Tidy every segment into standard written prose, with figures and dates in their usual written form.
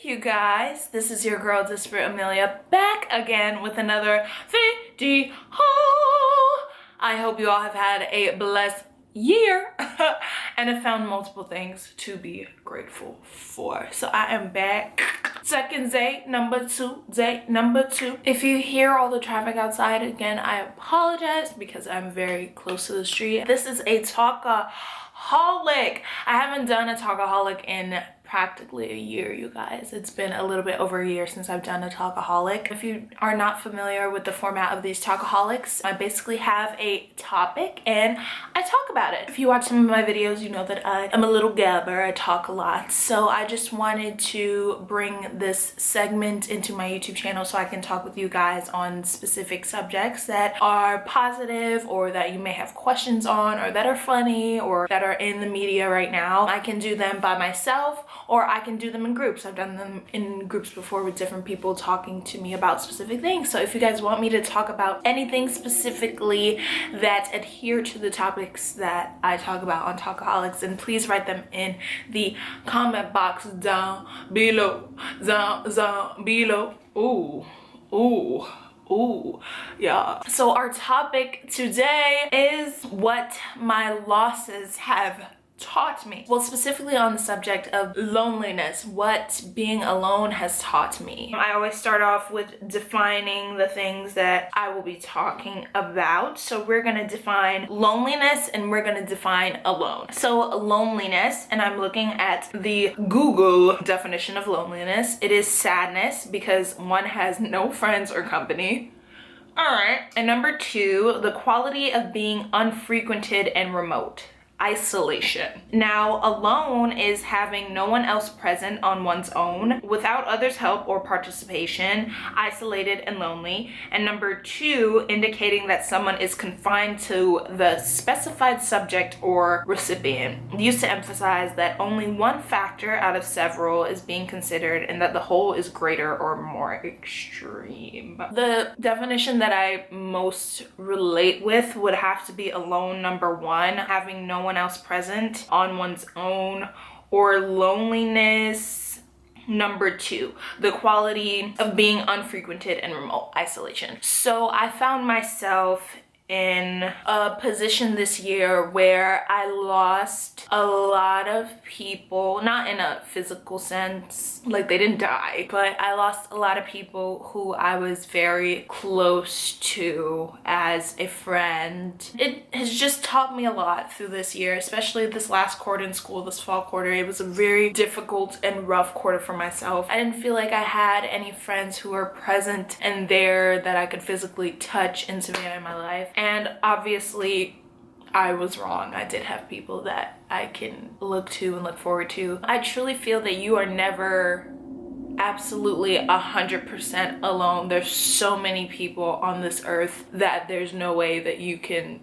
you guys. This is your girl Disparate Amelia back again with another video. I hope you all have had a blessed year and have found multiple things to be grateful for. So I am back. Second day number two. If you hear all the traffic outside again, I apologize because I'm very close to the street. This is a Talkaholic. I haven't done a Talkaholic in practically a year, you guys. It's been a little bit over a year since I've done a Talkaholic. If you are not familiar with the format of these Talkaholics, I basically have a topic and I talk about it. If you watch some of my videos, you know that I am a little gabber. I talk a lot. So I just wanted to bring this segment into my YouTube channel so I can talk with you guys on specific subjects that are positive or that you may have questions on or that are funny or that are in the media right now. I can do them by myself or I can do them in groups. I've done them in groups before with different people talking to me about specific things. So if you guys want me to talk about anything specifically that adhere to the topics that I talk about on Talkaholics, then please write them in the comment box down below. Down below. Ooh, yeah. So our topic today is what my losses have taught me. Well, specifically on the subject of loneliness, what being alone has taught me. I always start off with defining the things that I will be talking about. So we're gonna define loneliness and we're gonna define alone. So loneliness, and I'm looking at the Google definition of loneliness. It is sadness because one has no friends or company. All right. And number two, the quality of being unfrequented and remote. Isolation. Now, alone is having no one else present on one's own, without others' help or participation, isolated and lonely. And number two, indicating that someone is confined to the specified subject or recipient. Used to emphasize that only one factor out of several is being considered and that the whole is greater or more extreme. The definition that I most relate with would have to be alone, number one, having no one else present on one's own, or loneliness, number two, the quality of being unfrequented and remote, isolation. So I found myself in a position this year where I lost a lot of people, not in a physical sense, like they didn't die, but I lost a lot of people who I was very close to as a friend. It has just taught me a lot through this year, especially this last quarter in school, this fall quarter. It was a very difficult and rough quarter for myself. I didn't feel like I had any friends who were present and there that I could physically touch and severe in my life. And obviously, I was wrong. I did have people that I can look to and look forward to. I truly feel that you are never absolutely 100% alone. There's so many people on this earth that there's no way that you can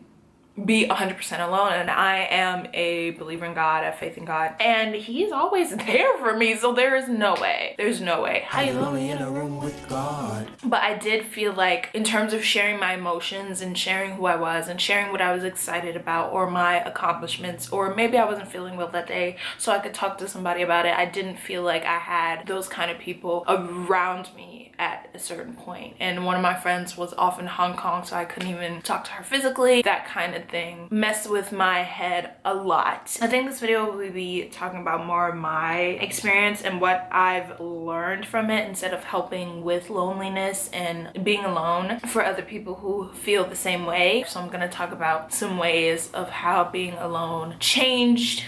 be 100% alone, and I am a believer in God. I have faith in God, and He's always there for me, so there is no way. There's no way. I'm only in a room with God. But I did feel like, in terms of sharing my emotions and sharing who I was and sharing what I was excited about or my accomplishments, or maybe I wasn't feeling well that day so I could talk to somebody about it, I didn't feel like I had those kind of people around me at a certain point. And one of my friends was off in Hong Kong, so I couldn't even talk to her physically. That kind of thing messed with my head a lot. I think this video will be talking about more of my experience and what I've learned from it, instead of helping with loneliness and being alone for other people who feel the same way. So I'm gonna talk about some ways of how being alone changed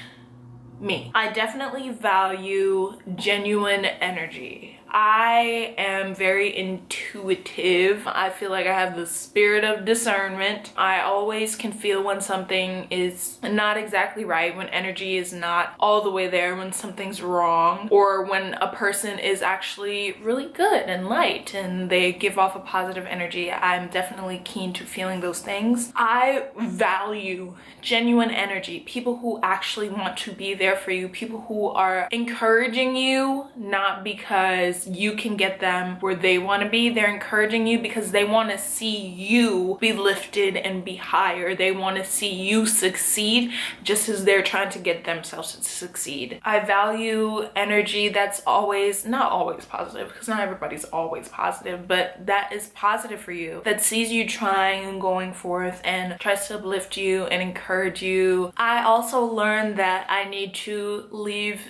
me. I definitely value genuine energy. I am very intuitive. I feel like I have the spirit of discernment. I always can feel when something is not exactly right, when energy is not all the way there, when something's wrong, or when a person is actually really good and light and they give off a positive energy. I'm definitely keen to feeling those things. I value genuine energy, people who actually want to be there there for you, people who are encouraging you, not because you can get them where they want to be. They're encouraging you because they want to see you be lifted and be higher. They want to see you succeed just as they're trying to get themselves to succeed. I value energy that's always, not always positive, because not everybody's always positive, but that is positive for you, that sees you trying and going forth and tries to uplift you and encourage you. I also learned that I need to leave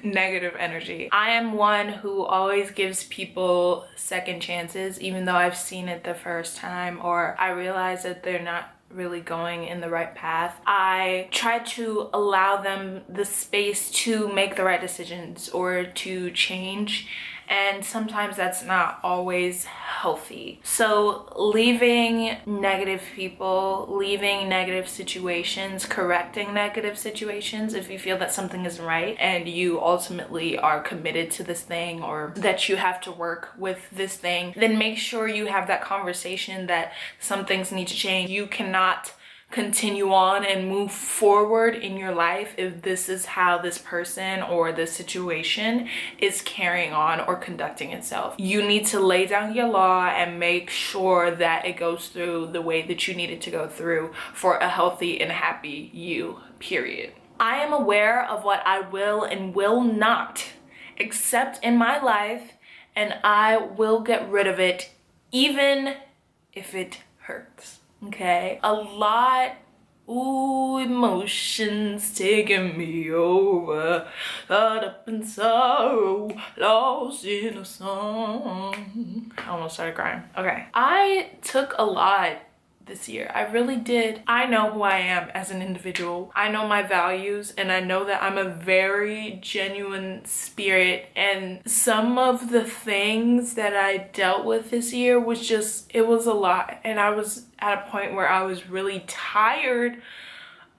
negative energy. I am one who always gives people second chances, even though I've seen it the first time or I realize that they're not really going in the right path. I try to allow them the space to make the right decisions or to change, and sometimes that's not always healthy. So leaving negative people, leaving negative situations, correcting negative situations if you feel that something isn't right and you ultimately are committed to this thing or that you have to work with this thing, then make sure you have that conversation that some things need to change. You cannot continue on and move forward in your life if this is how this person or this situation is carrying on or conducting itself. You need to lay down your law and make sure that it goes through the way that you need it to go through for a healthy and happy you, period. I am aware of what I will and will not accept in my life, and I will get rid of it even if it hurts. Okay, a lot, emotions taking me over, caught up in sorrow, lost in a song. I almost started crying. Okay, I took a lot this year. I really did. I know who I am as an individual. I know my values, and I know that I'm a very genuine spirit, and some of the things that I dealt with this year was just, it was a lot, and I was at a point where I was really tired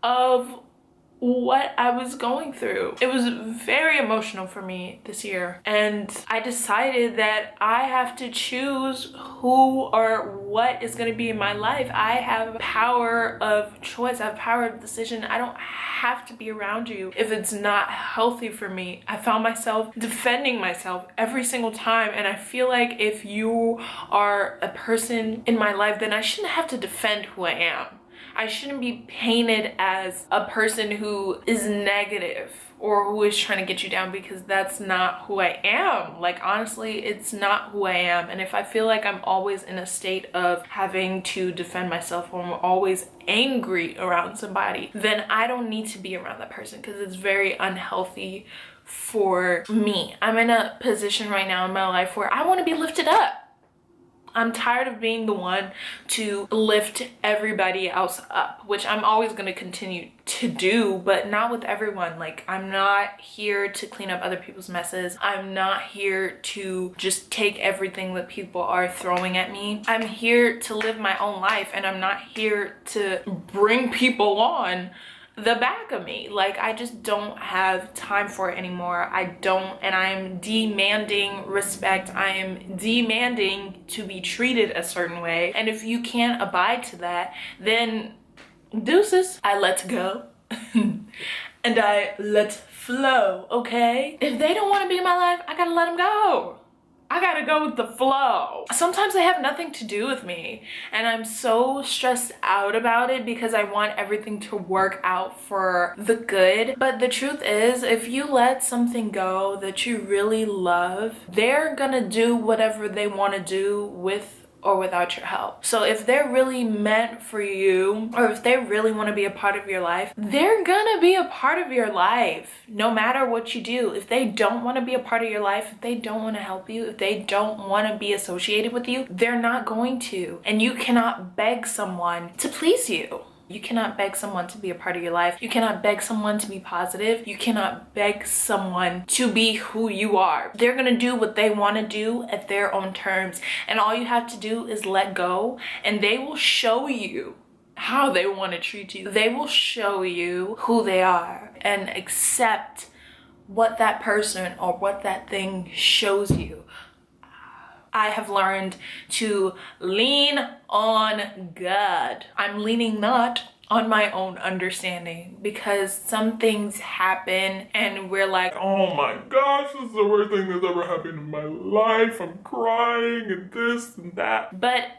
of what I was going through. It was very emotional for me this year, and I decided that I have to choose who or what is going to be in my life. I have power of choice. I have power of decision. I don't have to be around you if it's not healthy for me. I found myself defending myself every single time, and I feel like if you are a person in my life, then I shouldn't have to defend who I am. I shouldn't be painted as a person who is negative or who is trying to get you down, because that's not who I am. Like, honestly, it's not who I am. And if I feel like I'm always in a state of having to defend myself or I'm always angry around somebody, then I don't need to be around that person, because it's very unhealthy for me. I'm in a position right now in my life where I want to be lifted up. I'm tired of being the one to lift everybody else up, which I'm always going to continue to do, but not with everyone. Like, I'm not here to clean up other people's messes. I'm not here to just take everything that people are throwing at me. I'm here to live my own life, and I'm not here to bring people on the back of me. Like, I just don't have time for it anymore. I don't, and I'm demanding respect. I am demanding to be treated a certain way, and if you can't abide to that, then deuces. I let go and I let flow. Okay, if they don't want to be in my life, I gotta let them go. I gotta go with the flow. Sometimes they have nothing to do with me, and I'm so stressed out about it because I want everything to work out for the good. But the truth is, if you let something go that you really love, they're gonna do whatever they want to do with or without your help. So if they're really meant for you, or if they really want to be a part of your life, they're gonna be a part of your life no matter what you do. If they don't want to be a part of your life, if they don't want to help you, if they don't want to be associated with you, they're not going to. And you cannot beg someone to please you. You cannot beg someone to be a part of your life. You cannot beg someone to be positive. You cannot beg someone to be who you are. They're gonna do what they want to do at their own terms, and all you have to do is let go, and they will show you how they want to treat you. They will show you who they are, and accept what that person or what that thing shows you. I have learned to lean on God. I'm leaning not on my own understanding, because some things happen and we're like, oh my gosh, this is the worst thing that's ever happened in my life. I'm crying and this and that. But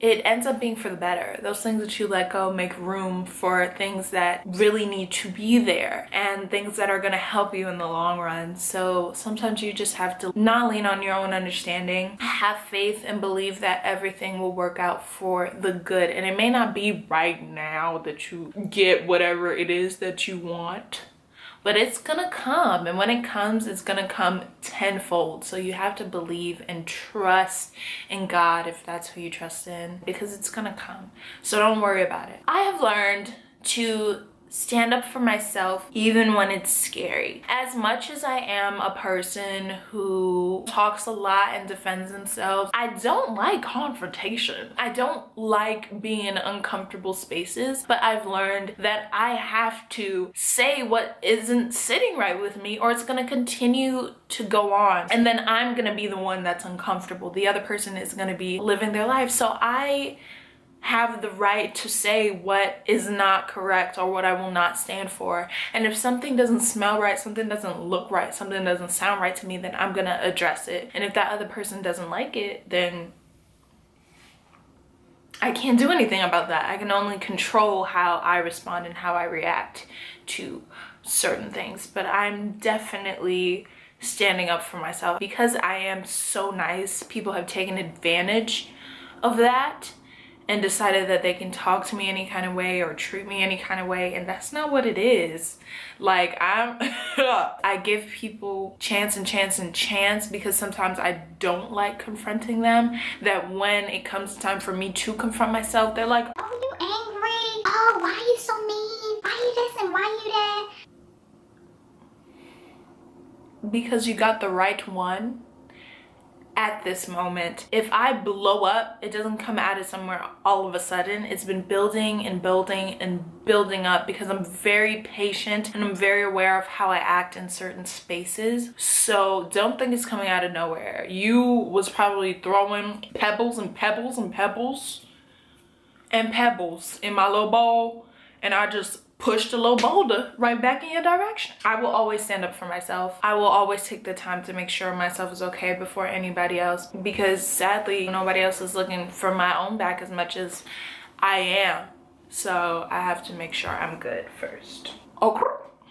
it ends up being for the better. Those things that you let go make room for things that really need to be there and things that are gonna help you in the long run. So sometimes you just have to not lean on your own understanding, have faith and believe that everything will work out for the good. And it may not be right now that you get whatever it is that you want, but it's gonna come, and when it comes, it's gonna come tenfold. So you have to believe and trust in God if that's who you trust in, because it's gonna come. So don't worry about it. I have learned to stand up for myself even when it's scary. As much as I am a person who talks a lot and defends themselves, I don't like confrontation. I don't like being in uncomfortable spaces, but I've learned that I have to say what isn't sitting right with me, or it's gonna continue to go on. And then I'm gonna be the one that's uncomfortable. The other person is gonna be living their life. So I have the right to say what is not correct or what I will not stand for. And if something doesn't smell right, something doesn't look right, something doesn't sound right to me, then I'm gonna address it. And if that other person doesn't like it, then I can't do anything about that. I can only control how I respond and how I react to certain things. But I'm definitely standing up for myself. Because I am so nice, people have taken advantage of that and decided that they can talk to me any kind of way or treat me any kind of way, and that's not what it is. Like, I give people chance and chance and chance, because sometimes I don't like confronting them, that when it comes time for me to confront myself, they're like, oh, you angry? Oh, why are you so mean? Why you this and why you that? Because you got the right one at this moment. If I blow up, it doesn't come out of somewhere all of a sudden. It's been building and building and building up, because I'm very patient and I'm very aware of how I act in certain spaces. So don't think it's coming out of nowhere. You was probably throwing pebbles and pebbles and pebbles and pebbles in my little bowl, and I just pushed a little boulder right back in your direction. I will always stand up for myself. I will always take the time to make sure myself is okay before anybody else, because sadly, nobody else is looking for my own back as much as I am. So I have to make sure I'm good first. Okay.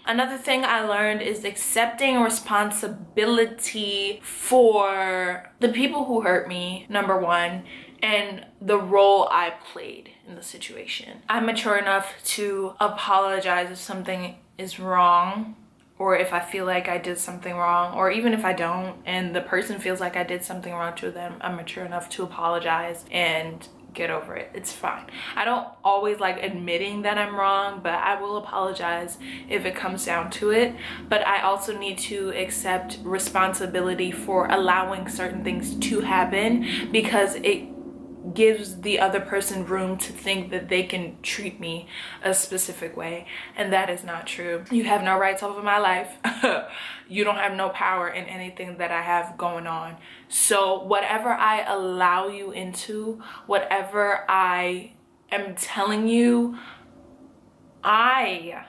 Another thing I learned is accepting responsibility for the people who hurt me, number one, and the role I played in the situation. I'm mature enough to apologize if something is wrong, or if I feel like I did something wrong, or even if I don't and the person feels like I did something wrong to them, I'm mature enough to apologize and get over it. It's fine. I don't always like admitting that I'm wrong, but I will apologize if it comes down to it. But I also need to accept responsibility for allowing certain things to happen, because it gives the other person room to think that they can treat me a specific way, and that is not true. You have no rights over my life. You don't have no power in anything that I have going on. So whatever I allow you into, whatever I am telling you, I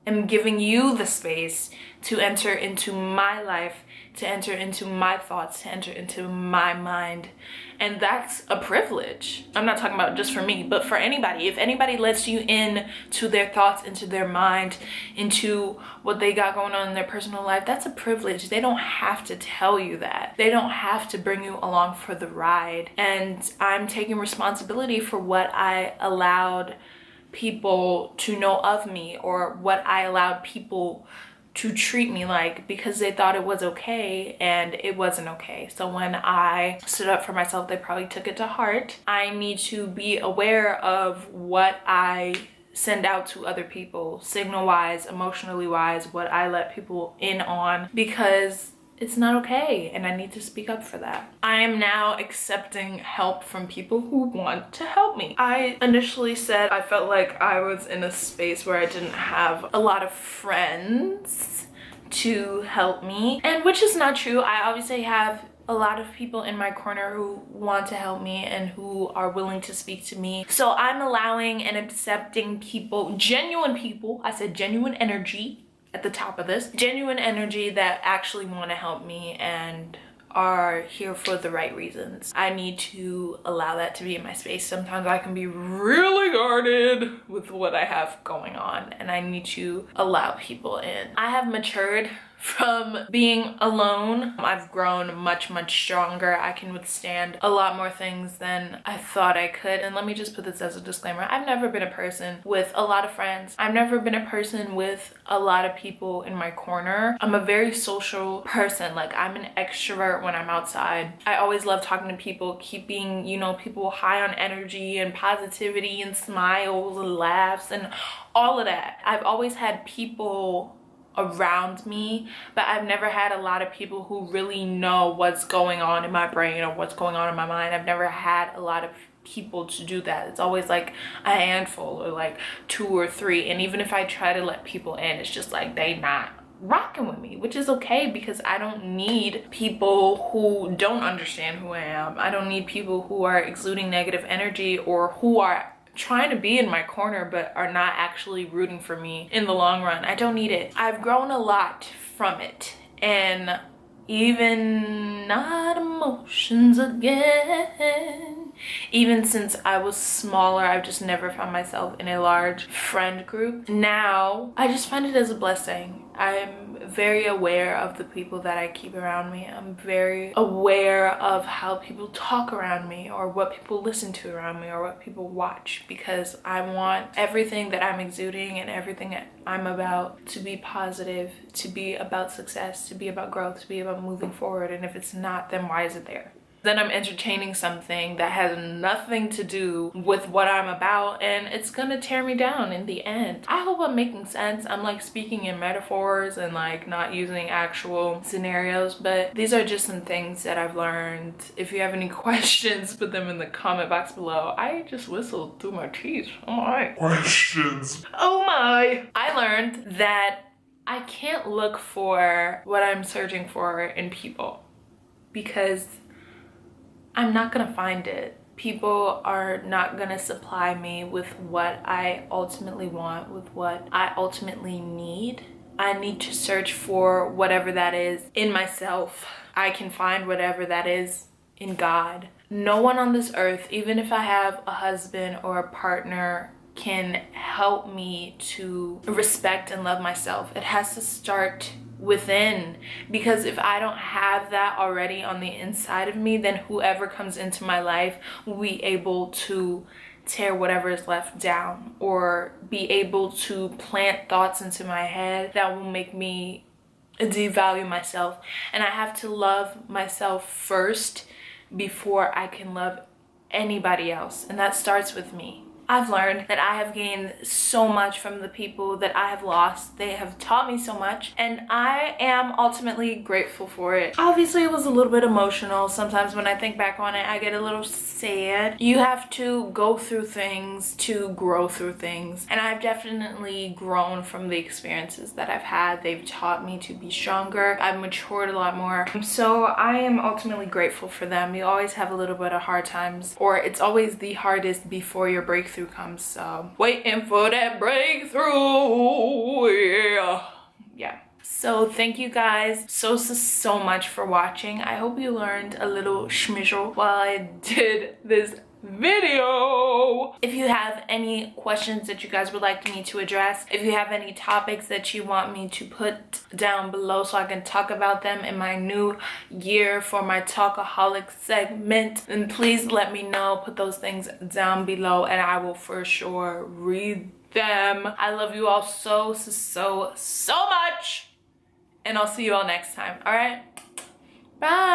am giving you the space to enter into my life, to enter into my thoughts, to enter into my mind. And that's a privilege. I'm not talking about just for me, but for anybody. If anybody lets you in to their thoughts, into their mind, into what they got going on in their personal life, that's a privilege. They don't have to tell you that. They don't have to bring you along for the ride. And I'm taking responsibility for what I allowed people to know of me, or what I allowed people to treat me like, because they thought it was okay and it wasn't okay. So when I stood up for myself, they probably took it to heart. I need to be aware of what I send out to other people, signal wise, emotionally wise, what I let people in on, because it's not okay, and I need to speak up for that. I am now accepting help from people who want to help me. I initially said I felt like I was in a space where I didn't have a lot of friends to help me, and which is not true. I obviously have a lot of people in my corner who want to help me and who are willing to speak to me. So I'm allowing and accepting people, genuine people, I said genuine energy at the top of this, genuine energy that actually want to help me and are here for the right reasons. I need to allow that to be in my space. Sometimes I can be really guarded with what I have going on, and I need to allow people in. I have matured from being alone. I've grown much stronger. I can withstand a lot more things than I thought I could. And let me just put this as a disclaimer. I've never been a person with a lot of friends. I've never been a person with a lot of people in my corner. I'm a very social person. Like, I'm an extrovert when I'm outside. I always love talking to people, keeping, you know, people high on energy and positivity and smiles and laughs and all of that. I've always had people around me, but I've never had a lot of people who really know what's going on in my brain or what's going on in my mind. I've never had a lot of people to do that. It's always like a handful or like 2 or 3, and even if I try to let people in, it's just like they not rocking with me, which is okay, because I don't need people who don't understand who I am. I don't need people who are exuding negative energy or who are trying to be in my corner but are not actually rooting for me in the long run. I don't need it. I've grown a lot from it, and even not emotions again. Even since I was smaller, I've just never found myself in a large friend group. Now, I just find it as a blessing. I'm very aware of the people that I keep around me. I'm very aware of how people talk around me, or what people listen to around me, or what people watch, because I want everything that I'm exuding and everything that I'm about to be positive, to be about success, to be about growth, to be about moving forward. And if it's not, then why is it there? Then I'm entertaining something that has nothing to do with what I'm about, and it's gonna tear me down in the end. I hope I'm making sense. I'm like speaking in metaphors and like not using actual scenarios, but these are just some things that I've learned. If you have any questions, put them in the comment box below. I just whistled through my teeth. Oh my. Questions. Oh my. I learned that I can't look for what I'm searching for in people, because I'm not gonna find it. People are not gonna supply me with what I ultimately want, with what I ultimately need. I need to search for whatever that is in myself. I can find whatever that is in God. No one on this earth, even if I have a husband or a partner, can help me to respect and love myself. It has to start within, because if I don't have that already on the inside of me, then whoever comes into my life will be able to tear whatever is left down, or be able to plant thoughts into my head that will make me devalue myself. And I have to love myself first before I can love anybody else, and that starts with me. I've learned that I have gained so much from the people that I have lost. They have taught me so much, and I am ultimately grateful for it. Obviously, it was a little bit emotional. Sometimes when I think back on it, I get a little sad. You have to go through things to grow through things, and I've definitely grown from the experiences that I've had. They've taught me to be stronger. I've matured a lot more. So I am ultimately grateful for them. You always have a little bit of hard times, or it's always the hardest before your breakthrough comes. So waiting for that breakthrough. Yeah. So thank you guys so much for watching. I hope you learned a little schmizzle while I did this video. If you have any questions that you guys would like me to address, if you have any topics that you want me to put down below so I can talk about them in my new year for my Talkaholic segment, then please let me know. Put those things down below and I will for sure read them. I love you all so much, and I'll see you all next time. All right, bye.